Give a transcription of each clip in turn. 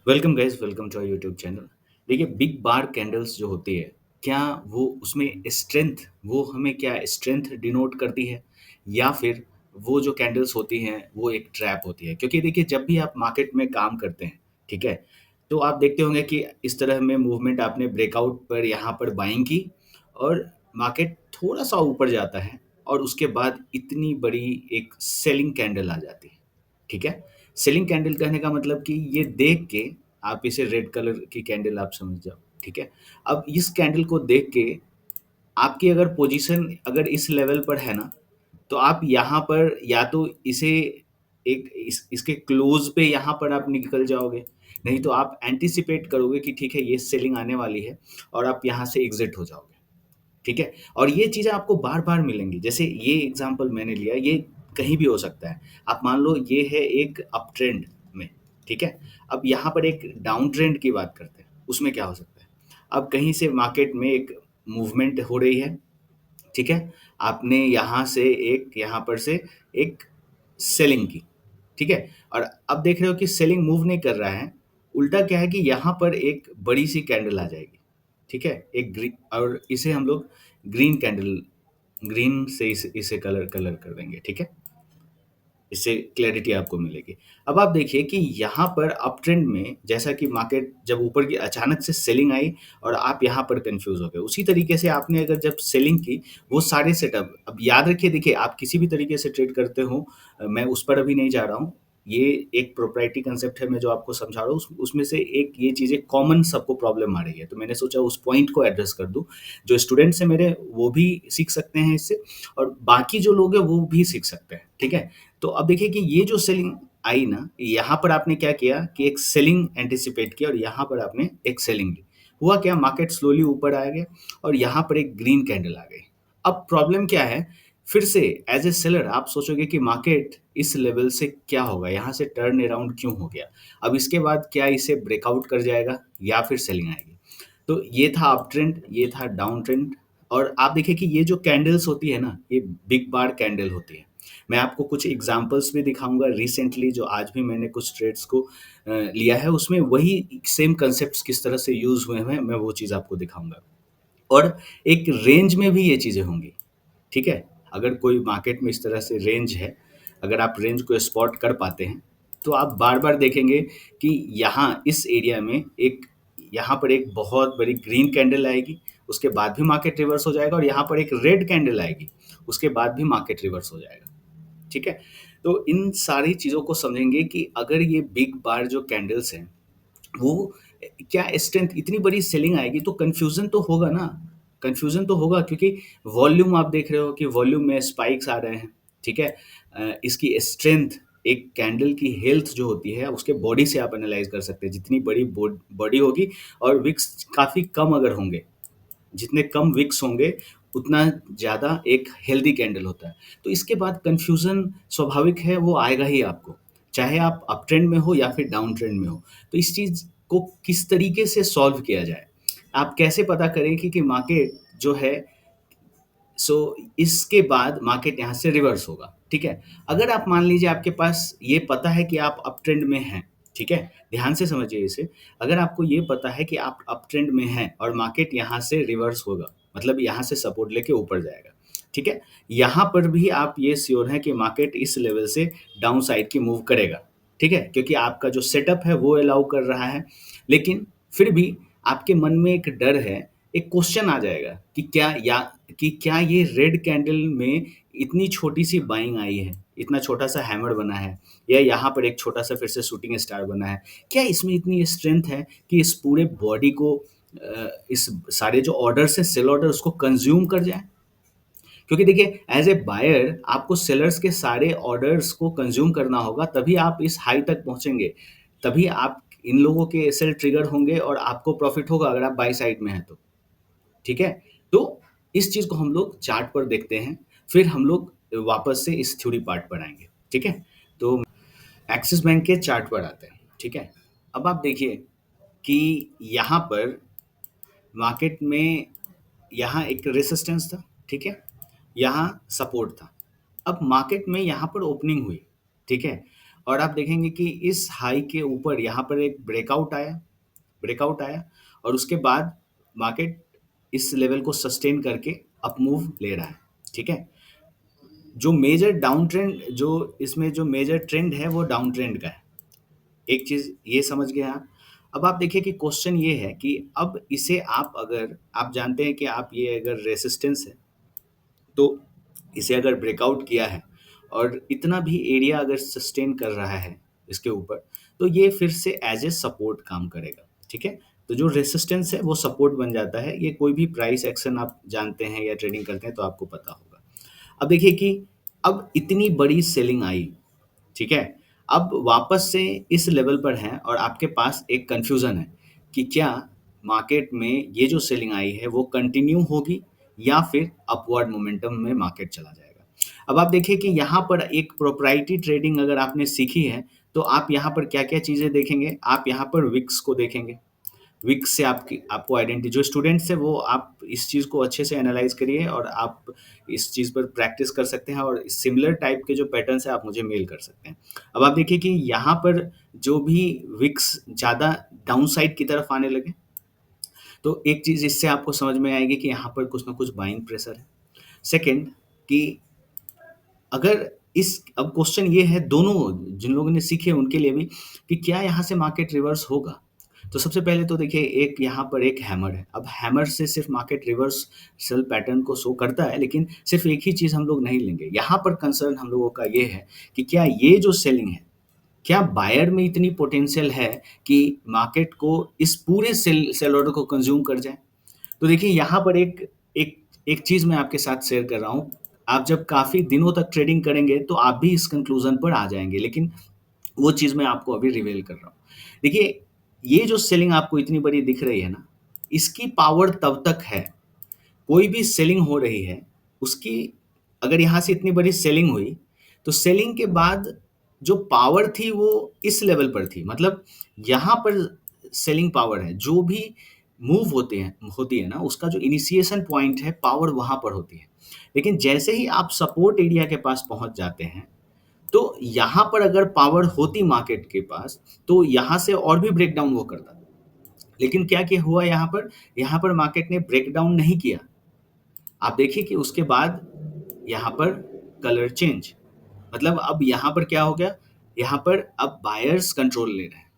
Welcome guys, welcome to our YouTube channel. देखिए, big bar candles जो होती है, क्या वो उसमें स्ट्रेंथ वो हमें क्या स्ट्रेंथ डिनोट करती है? या फिर वो जो कैंडल्स होती हैं, वो एक ट्रैप होती है? क्योंकि देखिए, जब भी आप मार्केट में काम करते हैं, ठीक है? तो आप देखते होंगे कि इस तरह में मूवमेंट आपने ब्रेकआउट पर यहाँ पर बाइंग की और मार्केट थोड़ा-सा ऊपर जाता है और उसके बाद इतनी बड़ी एक सेलिंग कैंडल आ जाती है, ठीक है? सेलिंग कैंडल कहने का मतलब कि ये देख के आप इसे रेड कलर की कैंडल आप समझ जाओ, ठीक है? अब इस कैंडल को देख के आपकी अगर पोजीशन अगर इस लेवल पर है ना, तो आप यहाँ पर या तो इसे एक इसके क्लोज़ पे यहाँ पर आप निकल जाओगे, नहीं तो आप एंटीसिपेट करोगे कि ठीक है, ये सेलिंग आने वाली है और आप यहाँ से एग्ज़िट हो जाओगे। ठीक है? और ये चीज़ें आपको बार-बार मिलेंगी। जैसे ये एग्ज़ाम्पल मैंने लिया, ये कहीं भी हो सकता है। आप मान लो ये है एक अप ट्रेंड में, ठीक है? अब यहाँ पर एक डाउन ट्रेंड की बात करते हैं, उसमें क्या हो सकता है? अब कहीं से मार्केट में एक मूवमेंट हो रही है, ठीक है? आपने यहाँ से एक यहाँ पर से एक सेलिंग की, ठीक है? और अब देख रहे हो कि सेलिंग मूव नहीं कर रहा है, उल्टा क्या है कि यहाँ पर एक बड़ी-सी कैंडल आ जाएगी, ठीक है? एक ग्री और इसे हम लोग ग्रीन कैंडल ग्रीन से इसे कलर कलर कर देंगे, ठीक है? इससे क्लैरिटी आपको मिलेगी। अब आप देखिए कि यहाँ पर अप ट्रेंड में जैसा कि मार्केट जब ऊपर की अचानक से सेलिंग आई और आप यहाँ पर कन्फ्यूज़ हो गए। उसी तरीके से आपने अगर जब सेलिंग की, वो सारे सेटअप अब याद रखिए, देखिए आप किसी भी तरीके से ट्रेड करते हो, मैं उस पर अभी नहीं जा रहा हूँ। ये एक प्रोप्राइटरी कांसेप्ट है, मैं जो आपको समझा रहा हूँ उसमें से एक ये चीज़ें कॉमन सबको प्रॉब्लम आ रही है। तो मैंने सोचा उस पॉइंट को एड्रेस कर दूँ। जो स्टूडेंट्स हैं मेरे, वो भी सीख सकते हैं इससे और बाकी जो लोग हैं वो भी सीख सकते हैं, ठीक है? तो अब देखिए कि ये जो सेलिंग आई ना, यहाँ पर आपने क्या किया कि एक सेलिंग एंटीसिपेट किया और यहाँ पर आपने एक सेलिंग ली। हुआ क्या, मार्केट स्लोली ऊपर आ गया और यहाँ पर एक ग्रीन कैंडल आ गई। अब प्रॉब्लम क्या है, फिर से एज़ ए सेलर आप सोचोगे कि मार्केट इस लेवल से क्या होगा, यहाँ से टर्न अराउंड क्यों हो गया? अब इसके बाद क्या इसे ब्रेकआउट कर जाएगा या फिर सेलिंग आएगी? तो ये था अप ट्रेंड, ये था डाउन ट्रेंड और आप देखिए कि ये जो कैंडल्स होती है ना, ये बिग बार कैंडल होती है। मैं आपको कुछ एग्ज़ाम्पल्स भी दिखाऊँगा रिसेंटली जो आज भी मैंने कुछ ट्रेड्स को लिया है, उसमें वही सेम कांसेप्ट्स किस तरह से यूज़ हुए हैं, मैं वो चीज़ आपको दिखाऊँगा। और एक रेंज में भी ये चीज़ें होंगी, ठीक है? अगर कोई मार्केट में इस तरह से रेंज है, अगर आप रेंज को स्पॉट कर पाते हैं, तो आप बार-बार देखेंगे कि यहाँ इस एरिया में एक यहाँ पर एक बहुत बड़ी ग्रीन कैंडल आएगी, उसके बाद भी मार्केट रिवर्स हो जाएगा और यहाँ पर एक रेड कैंडल आएगी, उसके बाद भी मार्केट रिवर्स हो जाएगा। ठीक है? तो इन सारी चीज़ों को समझेंगे कि अगर ये बिग बार जो कैंडल्स हैं, वो क्या स्ट्रेंथ इतनी बड़ी सेलिंग आएगी तो कन्फ्यूज़न तो होगा ना, कन्फ्यूज़न तो होगा क्योंकि वॉल्यूम आप देख रहे हो कि वॉल्यूम में स्पाइक्स आ रहे हैं, ठीक है? इसकी स्ट्रेंथ एक कैंडल की हेल्थ जो होती है उसके बॉडी से आप एनालाइज़ कर सकते हैं, जितनी बड़ी बॉडी होगी और विक्स काफ़ी कम अगर होंगे, जितने कम विक्स होंगे, उतना ज़्यादा एक हेल्दी कैंडल होता है। तो इसके बाद कन्फ्यूज़न स्वाभाविक है, वो आएगा ही आपको, चाहे आप अप ट्रेंड में हो या फिर डाउन ट्रेंड में हो। तो इस चीज़ को किस तरीके से सॉल्व किया जाए? आप कैसे पता करें कि मार्केट जो है, सो इसके बाद मार्केट यहाँ से रिवर्स होगा, ठीक है? अगर आप मान लीजिए आपके पास ये पता है कि आप अप ट्रेंड में हैं, ठीक है? ध्यान से समझिए इसे। अगर आपको ये पता है कि आप अप ट्रेंड में हैं और मार्केट यहाँ से रिवर्स होगा, मतलब यहाँ से सपोर्ट लेके ऊपर जाएगा, ठीक है? यहाँ पर भी आप ये श्योर हैं कि मार्केट इस लेवल से डाउन साइड की मूव करेगा, ठीक है? क्योंकि आपका जो सेटअप है वो अलाउ कर रहा है। लेकिन फिर भी आपके मन में एक डर है, एक क्वेश्चन आ जाएगा कि क्या ये रेड कैंडल में इतनी छोटी-सी बाइंग आई है, इतना छोटा-सा हैमर बना है या यहाँ पर एक छोटा-सा फिर से शूटिंग स्टार बना है। क्या इसमें इतनी स्ट्रेंथ है कि इस पूरे बॉडी को इस सारे जो ऑर्डर्स हैं, सेल ऑर्डर उसको कंज़्यूम कर जाए? क्योंकि देखिए एज़ ए बायर आपको सेलर्स के सारे ऑर्डर्स को कंज़्यूम करना होगा, तभी आप इस हाई तक पहुँचेंगे। तभी आप इन लोगों के सेल ट्रिगर होंगे और आपको प्रॉफ़िट होगा अगर आप बाय साइड में हैं तो। ठीक है? तो इस चीज़ को हम लोग चार्ट पर देखते हैं, फिर हम लोग वापस से इस थ्योरी पार्ट पर आएँगे, ठीक है? तो एक्सिस बैंक के चार्ट पर आते हैं, ठीक है? अब आप देखिए कि यहाँ पर मार्केट में यहाँ एक रेजिस्टेंस था, ठीक है? यहाँ सपोर्ट था। अब मार्केट में यहाँ पर ओपनिंग हुई, ठीक है? और आप देखेंगे कि इस हाई के ऊपर यहाँ पर एक ब्रेकआउट आया और उसके बाद मार्केट इस लेवल को सस्टेन करके अप मूव ले रहा है, ठीक है? जो मेजर डाउन ट्रेंड जो इसमें जो मेजर ट्रेंड है वो डाउन ट्रेंड का है। एक चीज़ ये समझ गए आप। अब आप देखिए कि क्वेश्चन ये है कि अब इसे आप अगर आप जानते हैं कि आप ये अगर रेजिस्टेंस है, तो इसे अगर ब्रेकआउट किया है और इतना भी एरिया अगर सस्टेन कर रहा है इसके ऊपर, तो ये फिर से एज ए सपोर्ट काम करेगा, ठीक है? तो जो रेसिस्टेंस है वो सपोर्ट बन जाता है। ये कोई भी प्राइस एक्शन आप जानते हैं या ट्रेडिंग करते हैं तो आपको पता होगा। अब देखिए कि अब इतनी बड़ी सेलिंग आई, ठीक है? अब वापस से इस लेवल पर हैं और आपके पास एक कन्फ्यूज़न है कि क्या मार्केट में ये जो सेलिंग आई है वो कंटिन्यू होगी या फिर अपवर्ड मोमेंटम में मार्केट चला जाएगा। अब आप देखिए कि यहाँ पर एक प्रोप्राइटरी ट्रेडिंग अगर आपने सीखी है, तो आप यहाँ पर क्या-क्या चीज़ें देखेंगे? आप यहाँ पर विक्स को देखेंगे। विक्स से आपकी आपको आइडेंटिटी जो स्टूडेंट्स हैं वो आप इस चीज़ को अच्छे से एनालाइज़ करिए और आप इस चीज़ पर प्रैक्टिस कर सकते हैं और सिमिलर टाइप के जो पैटर्न्स हैं आप मुझे मेल कर सकते हैं। अब आप देखिए कि यहाँ पर जो भी विक्स ज़्यादा डाउन साइड की तरफ आने लगे, तो एक चीज़ इससे आपको समझ में आएगी कि यहाँ पर कुछ ना कुछ बाइंग प्रेशर है। सेकंड कि अगर इस अब क्वेश्चन ये है दोनों जिन लोगों ने सीखे उनके लिए भी कि क्या यहाँ से मार्केट रिवर्स होगा? तो सबसे पहले तो देखिए एक यहाँ पर एक हैमर है। अब हैमर से सिर्फ़ मार्केट रिवर्सल पैटर्न को शो करता है, लेकिन सिर्फ़ एक ही चीज़ हम लोग नहीं लेंगे। यहाँ पर कंसर्न हम लोगों का ये है कि क्या ये जो सेलिंग है, क्या बायर में इतनी पोटेंशियल है कि मार्केट को इस पूरे सेल ऑर्डर को कंज़्यूम कर जाए? तो देखिए यहाँ पर एक एक चीज़ मैं आपके साथ शेयर कर रहा हूँ। आप जब काफ़ी दिनों तक ट्रेडिंग करेंगे तो आप भी इस कंक्लूज़न पर आ जाएँगे, लेकिन वो चीज़ मैं आपको अभी रिवील कर रहा हूँ। देखिए, ये जो सेलिंग आपको इतनी बड़ी दिख रही है ना, इसकी पावर तब तक है, कोई भी सेलिंग हो रही है, उसकी अगर यहाँ से इतनी बड़ी सेलिंग हुई, तो सेलिंग के बाद जो पावर थी वो इस लेवल पर थी। मतलब यहाँ पर सेलिंग पावर है, जो भी मूव होती है ना, उसका जो इनिशिएशन पॉइंट है, पावर वहाँ पर होती है। लेकिन जैसे ही आप सपोर्ट एरिया के पास पहुँच जाते हैं, तो यहाँ पर अगर पावर होती मार्केट के पास, तो यहाँ से और भी ब्रेकडाउन वो करता। लेकिन क्या हुआ यहाँ पर? यहाँ पर मार्केट ने ब्रेकडाउन नहीं किया। आप देखिए कि उसके बाद यहाँ पर कलर चेंज, मतलब अब यहाँ पर क्या हो गया? यहाँ पर अब बायर्स कंट्रोल ले रहे हैं।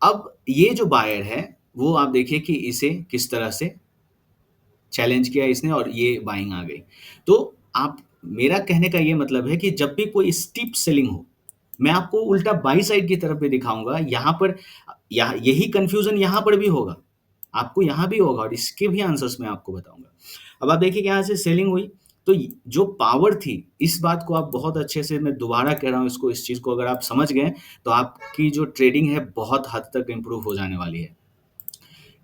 अब ये जो बायर है, वो आप देखिए कि इसे किस तरह से चैलेंज किया इसने और ये बाइंग आ गई। तो आप मेरा कहने का ये मतलब है कि जब भी कोई स्टीप सेलिंग हो, मैं आपको उल्टा बाई साइड की तरफ भी दिखाऊँगा। यहाँ पर यही कन्फ्यूज़न यहाँ पर भी होगा। आपको यहाँ भी होगा और इसके भी आंसर्स मैं आपको बताऊँगा। अब आप देखिए कि यहाँ से सेलिंग हुई, तो जो पावर थी, इस बात को आप बहुत अच्छे से मैं दोबारा कह रहा हूँ इसको इस चीज़ को अगर आप समझ गए, तो आपकी जो ट्रेडिंग है बहुत हद तक इम्प्रूव हो जाने वाली है।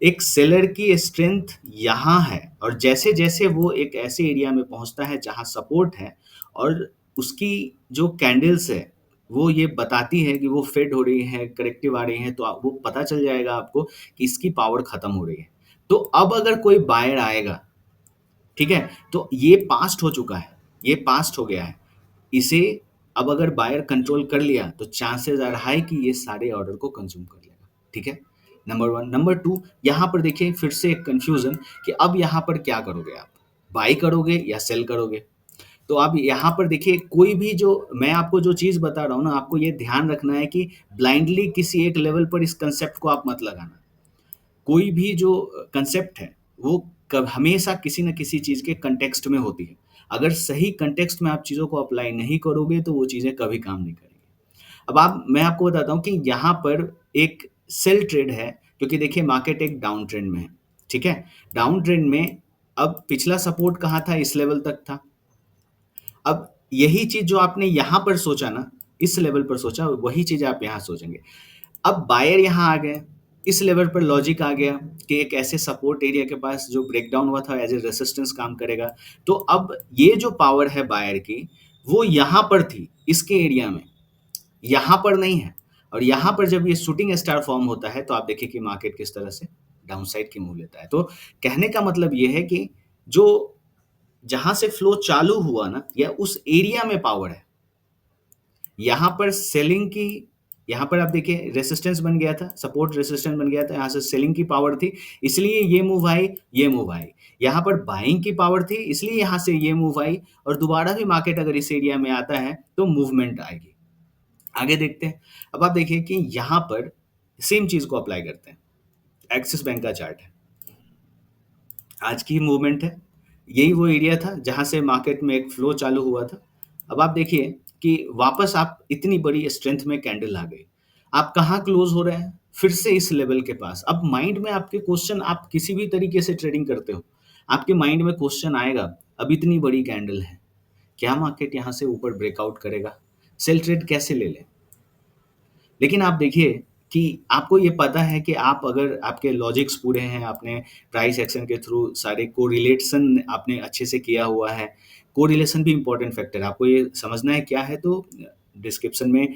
एक सेलर की स्ट्रेंथ यहाँ है और जैसे-जैसे वो एक ऐसे एरिया में पहुँचता है जहाँ सपोर्ट है और उसकी जो कैंडल्स है, वो ये बताती है कि वो फेड हो रही है, करेक्टिव आ रही है, तो वो पता चल जाएगा आपको कि इसकी पावर खत्म हो रही है। तो अब अगर कोई बायर आएगा, ठीक है? तो ये पास्ट हो चुका है, ये पास्ट हो गया है। इसे अब अगर बायर कंट्रोल कर लिया तो चांसेस आर हाई कि ये सारे ऑर्डर को कंज्यूम कर लेगा, ठीक है? नंबर 1 नंबर 2 यहाँ पर देखिए फिर से एक कन्फ्यूज़न कि अब यहाँ पर क्या करोगे आप? बाय करोगे या सेल करोगे? तो आप यहाँ पर देखिए कोई भी जो मैं आपको जो चीज़ बता रहा हूँ ना, आपको ये ध्यान रखना है कि ब्लाइंडली किसी एक लेवल पर इस कांसेप्ट को आप मत लगाना। कोई भी जो कंसेप्ट है, वो कब हमेशा किसी न किसी चीज़ के कॉन्टेक्स्ट में होती है। अगर सही कॉन्टेक्स्ट में आप चीज़ों को अप्लाई नहीं करोगे, तो वो चीज़ें कभी काम नहीं करेंगी। अब आप मैं आपको बताता हूँ कि यहाँ पर एक सेल ट्रेड है, क्योंकि देखिए मार्केट एक डाउन ट्रेंड में है, ठीक है? डाउन ट्रेंड में अब पिछला सपोर्ट कहाँ था? इस लेवल तक था। अब यही चीज़ जो आपने यहाँ पर सोचा ना, इस लेवल पर सोचा, वही चीज़ आप यहाँ सोचेंगे। अब बायर यहाँ आ गए, इस लेवल पर लॉजिक आ गया कि एक ऐसे सपोर्ट एरिया के पास जो ब्रेकडाउन हुआ था एज़ ए रेजिस्टेंस काम करेगा। तो अब ये जो पावर है बायर की, वो यहाँ पर थी, इसके एरिया में, यहाँ पर नहीं है। और यहाँ पर जब ये शूटिंग स्टार फॉर्म होता है, तो आप देखिए कि मार्केट किस तरह से डाउन साइड की मूव लेता है। तो कहने का मतलब ये है कि जो जहाँ से फ्लो चालू हुआ ना, या उस एरिया में पावर है। यहाँ पर सेलिंग की, यहाँ पर आप देखिए रेसिस्टेंस बन गया था, सपोर्ट रेसिस्टेंस बन गया था, यहाँ से सेलिंग की पावर थी, इसलिए ये मूव आई, ये मूव आई। यहाँ पर बाइंग की पावर थी, इसलिए यहाँ से ये मूव आई, और दोबारा भी मार्केट अगर इस एरिया में आता है तो मूवमेंट आएगी। आगे देखते हैं। अब आप देखिए कि यहाँ पर सेम चीज़ को अप्लाई करते हैं। एक्सिस बैंक का चार्ट है, आज की मूवमेंट है, यही वो एरिया था जहाँ से मार्केट में एक फ्लो चालू हुआ था। अब आप देखिए कि वापस आप इतनी बड़ी स्ट्रेंथ में कैंडल आ गई। आप कहाँ क्लोज हो रहे हैं? फिर से इस लेवल के पास। अब माइंड में आपके क्वेश्चन, आप किसी भी तरीके से ट्रेडिंग करते हो, आपके माइंड में क्वेश्चन आएगा, अब इतनी बड़ी कैंडल है, क्या मार्केट यहाँ से ऊपर ब्रेकआउट करेगा? सेल ट्रेड कैसे ले लें? लेकिन आप देखिए कि आपको ये पता है कि आप अगर आपके लॉजिक्स पूरे हैं, आपने प्राइस एक्शन के थ्रू सारे कोरिलेशन आपने अच्छे से किया हुआ है। कोरिलेशन भी इम्पोर्टेंट फैक्टर है, आपको ये समझना है क्या है, तो डिस्क्रिप्शन में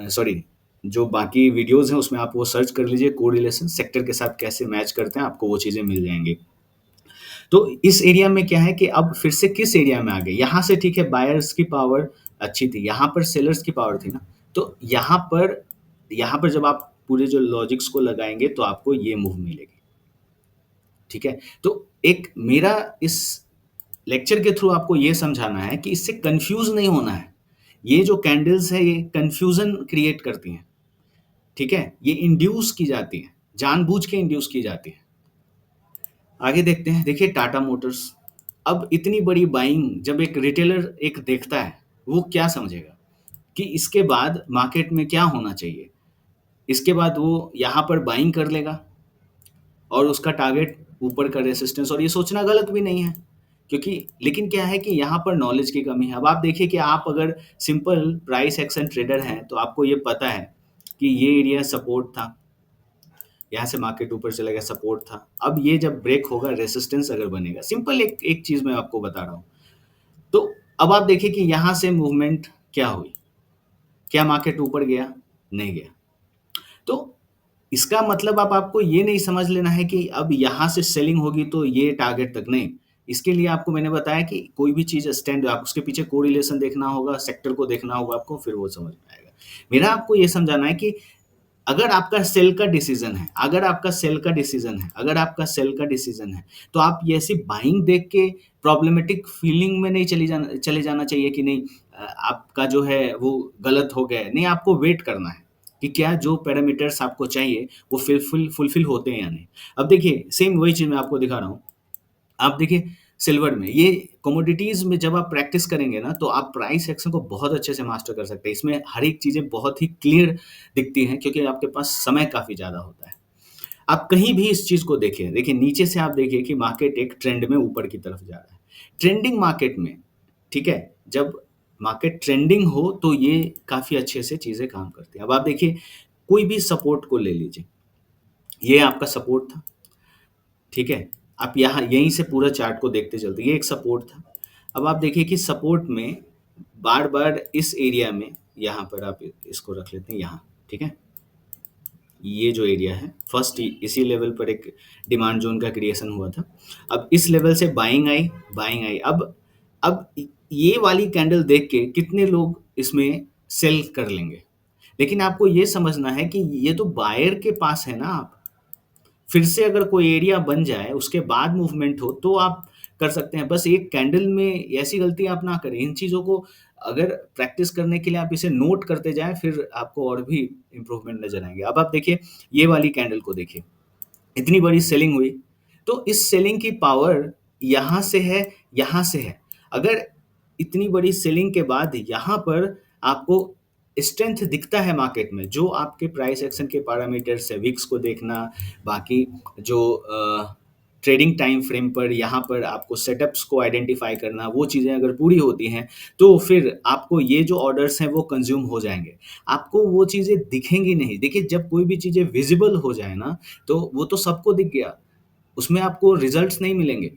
सॉरी, जो बाकी वीडियोज़ हैं उसमें आप वो सर्च कर लीजिए, कोरिलेशन सेक्टर के साथ कैसे मैच करते हैं, आपको वो चीज़ें मिल जाएँगी। तो इस एरिया में क्या है कि अब फिर से किस एरिया में आ गए? यहाँ से ठीक है, बायर्स की पावर अच्छी थी, यहाँ पर सेलर्स की पावर थी ना, तो यहाँ पर जब आप पूरे जो लॉजिक्स को लगाएँगे तो आपको ये मूव मिलेगी, ठीक है? तो एक मेरा इस लेक्चर के थ्रू आपको ये समझाना है कि इससे कन्फ्यूज़ नहीं होना है। ये जो कैंडल्स है ये कन्फ्यूज़न क्रिएट करती हैं, ठीक है? ये इंड्यूस की जाती हैं, जानबूझ के इंड्यूस की जाती हैं। आगे देखते हैं, देखिए टाटा मोटर्स, अब इतनी बड़ी बाइंग जब एक रिटेलर एक देखता है, वो क्या समझेगा कि इसके बाद मार्केट में क्या होना चाहिए? इसके बाद वो यहाँ पर बाइंग कर लेगा और उसका टारगेट ऊपर का रेसिस्टेंस, और ये सोचना गलत भी नहीं है, क्योंकि लेकिन क्या है कि यहाँ पर नॉलेज की कमी है। अब आप देखिए कि आप अगर सिंपल प्राइस एक्शन ट्रेडर हैं, तो आपको ये पता है कि ये एरिया सपोर्ट था, यहाँ से मार्केट ऊपर चला गया, सपोर्ट था। अब ये जब ब्रेक होगा, रेसिस्टेंस अगर बनेगा, सिंपल एक एक चीज़ मैं आपको बता रहा हूँ। तो अब आप देखिए कि यहाँ से मूवमेंट क्या हुई? क्या मार्केट ऊपर गया? नहीं गया। तो इसका मतलब अब आपको ये नहीं समझ लेना है कि अब यहाँ से सेलिंग होगी तो ये टारगेट तक, नहीं। इसके लिए आपको मैंने बताया कि कोई भी चीज़ स्टैंड, आप उसके पीछे कोरिलेशन देखना होगा, सेक्टर को देखना होगा आपको, फिर वो समझ में आएगा। मेरा आपको ये समझाना है कि अगर आपका सेल का डिसीजन है, अगर आपका सेल का डिसीजन है, अगर आपका सेल का डिसीजन है, तो आप ये ऐसी बाइंग देख के प्रॉब्लमेटिक फीलिंग में नहीं चले जाना चाहिए कि नहीं आपका जो है वो गलत हो गया है। नहीं, आपको वेट करना है कि क्या जो पैरामीटर्स आपको चाहिए वो फुलफिल होते हैं या नहीं। अब देखिए सेम वही चीज़ मैं आपको दिखा रहा हूँ। आप देखिए सिल्वर में, ये कमोडिटीज़ में जब आप प्रैक्टिस करेंगे ना, तो आप प्राइस एक्शन को बहुत अच्छे से मास्टर कर सकते हैं। इसमें हर एक चीज़ें बहुत ही क्लियर दिखती हैं, क्योंकि आपके पास समय काफ़ी ज़्यादा होता है। आप कहीं भी इस चीज़ को देखिए, देखिए नीचे से आप देखिए कि मार्केट एक ट्रेंड में ऊपर की तरफ जा रहा है। ट्रेंडिंग मार्केट में, ठीक है? जब मार्केट ट्रेंडिंग हो तो ये काफ़ी अच्छे से चीज़ें काम करती हैं। अब आप देखिए कोई भी सपोर्ट को ले लीजिए, ये आपका सपोर्ट था, ठीक है? आप यहाँ यहीं से पूरा चार्ट को देखते चलते, ये एक सपोर्ट था। अब आप देखिए कि सपोर्ट में बार-बार इस एरिया में, यहाँ पर आप इसको रख लेते हैं यहाँ, ठीक है? ये जो एरिया है, फर्स्ट इसी लेवल पर एक डिमांड ज़ोन का क्रिएशन हुआ था। अब इस लेवल से बाइंग आई, बाइंग आई। अब ये वाली कैंडल देख के कितने लोग इसमें सेल कर लेंगे? लेकिन आपको ये समझना है कि ये तो बायर के पास है ना आप। फिर से अगर कोई एरिया बन जाए, उसके बाद मूवमेंट हो, तो आप कर सकते हैं। बस एक कैंडल में ऐसी गलती आप ना करें। इन चीज़ों को अगर प्रैक्टिस करने के लिए आप इसे नोट करते जाएँ, फिर आपको और भी इम्प्रूवमेंट नज़र आएँगे। अब आप देखिए, ये वाली कैंडल को देखिए, इतनी बड़ी सेलिंग हुई, तो इस सेलिंग की पावर यहाँ से है, यहाँ से है। अगर इतनी बड़ी सेलिंग के बाद यहाँ पर आपको स्ट्रेंथ दिखता है मार्केट में, जो आपके प्राइस एक्शन के पैरामीटर्स है, विक्स को देखना, बाकी जो ट्रेडिंग टाइम फ्रेम पर यहाँ पर आपको सेटअप्स को आइडेंटिफ़ाई करना, वो चीज़ें अगर पूरी होती हैं, तो फिर आपको ये जो ऑर्डर्स हैं वो कंज़्यूम हो जाएँगे। आपको वो चीज़ें दिखेंगी नहीं। देखिए जब कोई भी चीज़ें विज़िबल हो जाए ना, तो वो तो सबको दिख गया, उसमें आपको रिज़ल्ट्स नहीं मिलेंगे।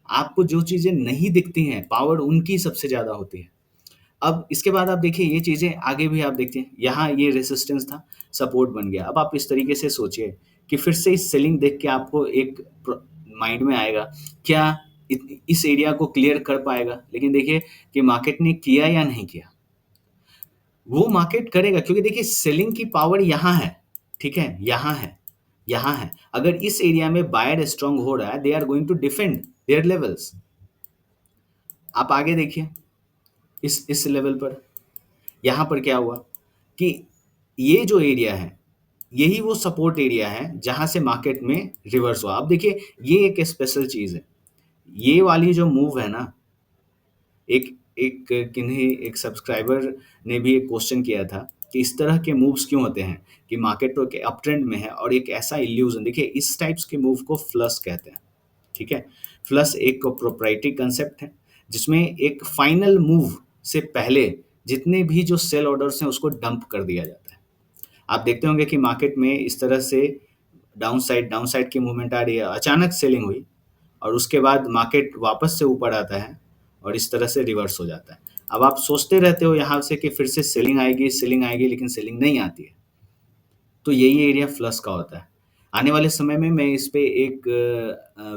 आपको जो चीज़ें नहीं दिखती हैं, पावर उनकी सबसे ज़्यादा होती है। अब इसके बाद आप देखिए ये चीज़ें आगे भी आप देखिए, यहाँ ये रेजिस्टेंस था, सपोर्ट बन गया। अब आप इस तरीके से सोचिए कि फिर से इस सेलिंग देख के आपको एक माइंड में आएगा, क्या इस एरिया को क्लियर कर पाएगा? लेकिन देखिए कि मार्केट ने किया या नहीं किया। वो मार्केट करेगा क्योंकि देखिए सेलिंग की पावर यहाँ है, ठीक है? यहाँ है, यहाँ है। अगर इस एरिया में बायर स्ट्रांग हो रहा है, they are going to defend their levels. आप आगे देखिए इस लेवल पर, यहाँ पर क्या हुआ कि ये जो एरिया है, यही वो सपोर्ट एरिया है जहाँ से मार्केट में रिवर्स हुआ। अब देखिए ये एक स्पेशल चीज़ है। ये वाली जो मूव है ना, एक एक किन्हीं एक सब्सक्राइबर ने भी एक क्वेश्चन किया था कि इस तरह के मूव्स क्यों होते हैं कि मार्केट तो के अप ट्रेंड में है और एक ऐसा इल्यूजन। देखिए इस टाइप्स के मूव को फ्लश कहते हैं, ठीक है? फ्लश एक प्रोप्राइटरी कंसेप्ट है जिसमें एक फाइनल मूव से पहले जितने भी जो सेल ऑर्डर्स हैं उसको डंप कर दिया जाता है। आप देखते होंगे कि मार्केट में इस तरह से डाउन साइड की मूवमेंट आ रही है, अचानक सेलिंग हुई और उसके बाद मार्केट वापस से ऊपर आता है और इस तरह से रिवर्स हो जाता है। अब आप सोचते रहते हो यहाँ से कि फिर से सेलिंग आएगी, लेकिन सेलिंग नहीं आती है। तो यही एरिया फ्लश का होता है। आने वाले समय में मैं इस पे एक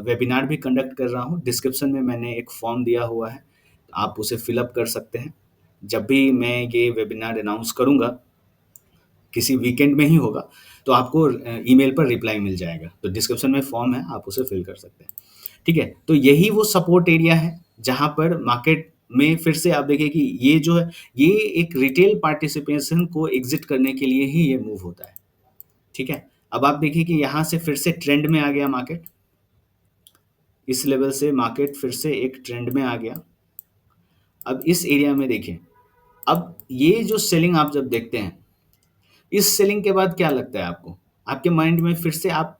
वेबिनार भी कंडक्ट कर रहा हूँ। डिस्क्रिप्शन में मैंने एक फॉर्म दिया हुआ है, आप उसे फिल अप कर सकते हैं। जब भी मैं ये वेबिनार अनाउंस करूँगा, किसी वीकेंड में ही होगा, तो आपको ईमेल पर रिप्लाई मिल जाएगा। तो डिस्क्रिप्शन में फॉर्म है, आप उसे फिल कर सकते हैं। ठीक है? तो यही वो सपोर्ट एरिया है जहाँ पर मार्केट में फिर से आप देखिए कि ये जो है, ये एक रिटेल पार्टिसिपेशन को एग्ज़िट करने के लिए ही ये मूव होता है। ठीक है? अब आप देखिए कि यहाँ से फिर से ट्रेंड में आ गया मार्केट। इस लेवल से मार्केट फिर से एक ट्रेंड में आ गया। अब इस एरिया में देखिए, अब ये जो सेलिंग आप जब देखते हैं, इस सेलिंग के बाद क्या लगता है आपको? आपके माइंड में फिर से आप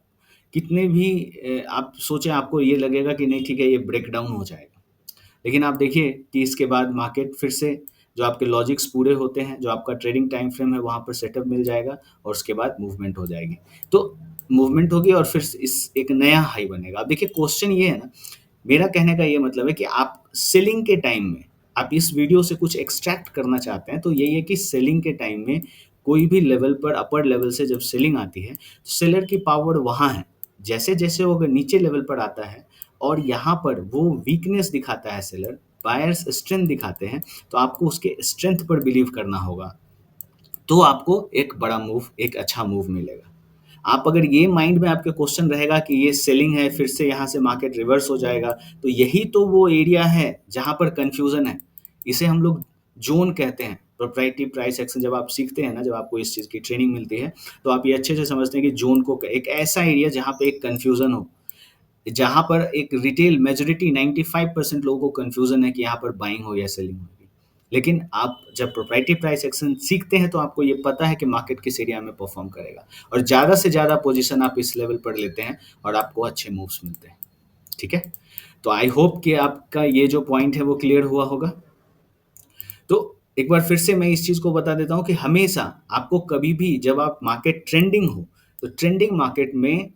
कितने भी आप सोचें, आपको ये लगेगा कि नहीं ठीक है, ये ब्रेक डाउन हो जाएगा। लेकिन आप देखिए कि इसके बाद मार्केट फिर से जो आपके लॉजिक्स पूरे होते हैं, जो आपका ट्रेडिंग टाइम फ्रेम है, वहाँ पर सेटअप मिल जाएगा और उसके बाद मूवमेंट हो जाएगी। तो मूवमेंट होगी और फिर इस एक नया हाई बनेगा। अब देखिए क्वेश्चन ये है ना, मेरा कहने का ये मतलब है कि आप सेलिंग के टाइम में, आप इस वीडियो से कुछ एक्सट्रैक्ट करना चाहते हैं तो यही है कि सेलिंग के टाइम में कोई भी लेवल पर अपर लेवल से जब सेलिंग आती है तो सेलर की पावर वहाँ है। जैसे जैसे वो अगर नीचे लेवल पर आता है और यहाँ पर वो वीकनेस दिखाता है सेलर, बायर्स स्ट्रेंथ दिखाते हैं, तो आपको उसके स्ट्रेंथ पर बिलीव करना होगा। तो आपको एक बड़ा मूव, एक अच्छा मूव मिलेगा। आप अगर ये माइंड में आपके क्वेश्चन रहेगा कि ये सेलिंग है, फिर से यहाँ से मार्केट रिवर्स हो जाएगा, तो यही तो वो एरिया है जहाँ पर कन्फ्यूज़न है। इसे हम लोग ज़ोन कहते हैं। प्रोप्राइटरी प्राइस एक्शन जब आप सीखते हैं ना, जब आपको इस चीज़ की ट्रेनिंग मिलती है, तो आप ये अच्छे से समझते हैं कि ज़ोन को एक ऐसा एरिया जहाँ पे एक कन्फ्यूज़न हो, जहाँ पर एक रिटेल मेजॉरिटी 95% लोगों को कन्फ्यूज़न है कि यहाँ पर बाइंग हो या सेलिंग होगी। लेकिन आप जब प्रोप्राइटरी प्राइस एक्शन सीखते हैं तो आपको ये पता है कि मार्केट किस एरिया में परफ़ॉर्म करेगा और ज़्यादा से ज़्यादा पोज़ीशन आप इस लेवल पर लेते हैं और आपको अच्छे मूव्स मिलते हैं। ठीक है? तो आई होप कि आपका ये जो पॉइंट है वो क्लियर हुआ होगा। तो एक बार फिर से मैं इस चीज़ को बता देता हूँ कि हमेशा आपको कभी भी जब आप मार्केट ट्रेंडिंग हो, तो ट्रेंडिंग मार्केट में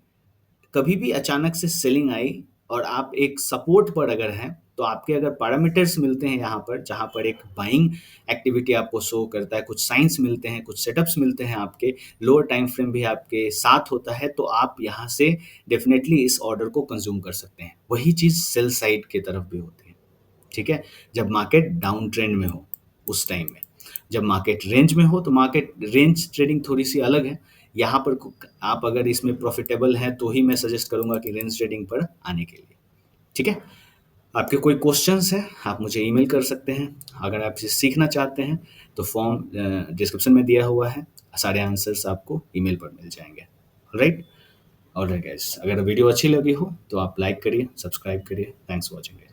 कभी भी अचानक से सेलिंग आई और आप एक सपोर्ट पर अगर हैं, तो आपके अगर पैरामीटर्स मिलते हैं यहाँ पर, जहाँ पर एक बाइंग एक्टिविटी आपको शो करता है, कुछ साइंस मिलते हैं, कुछ सेटअप्स मिलते हैं आपके, लोअर टाइम फ्रेम भी आपके साथ होता है, तो आप यहाँ से डेफिनेटली इस ऑर्डर को कंज्यूम कर सकते हैं। वही चीज़ सेल साइड की तरफ भी होती है। ठीक है? जब मार्केट डाउन ट्रेंड में हो, उस टाइम में। जब मार्केट रेंज में हो, तो मार्केट रेंज ट्रेडिंग थोड़ी-सी अलग है। यहाँ पर कु आप अगर इसमें प्रॉफ़िटेबल हैं, तो ही मैं सजेस्ट करूँगा कि रेंज ट्रेडिंग पर आने के लिए। ठीक है? आपके कोई क्वेश्चन्स हैं, आप मुझे ईमेल कर सकते हैं। अगर आप इसे सीखना चाहते हैं, तो फॉर्म डिस्क्रिप्शन में दिया हुआ है। सारे आंसर्स आपको ईमेल पर मिल जाएँगे। राइट? ऑलराइट गाइस, अगर वीडियो अच्छी लगी हो, तो आप लाइक करिए, सब्सक्राइब करिए। Thanks for watching.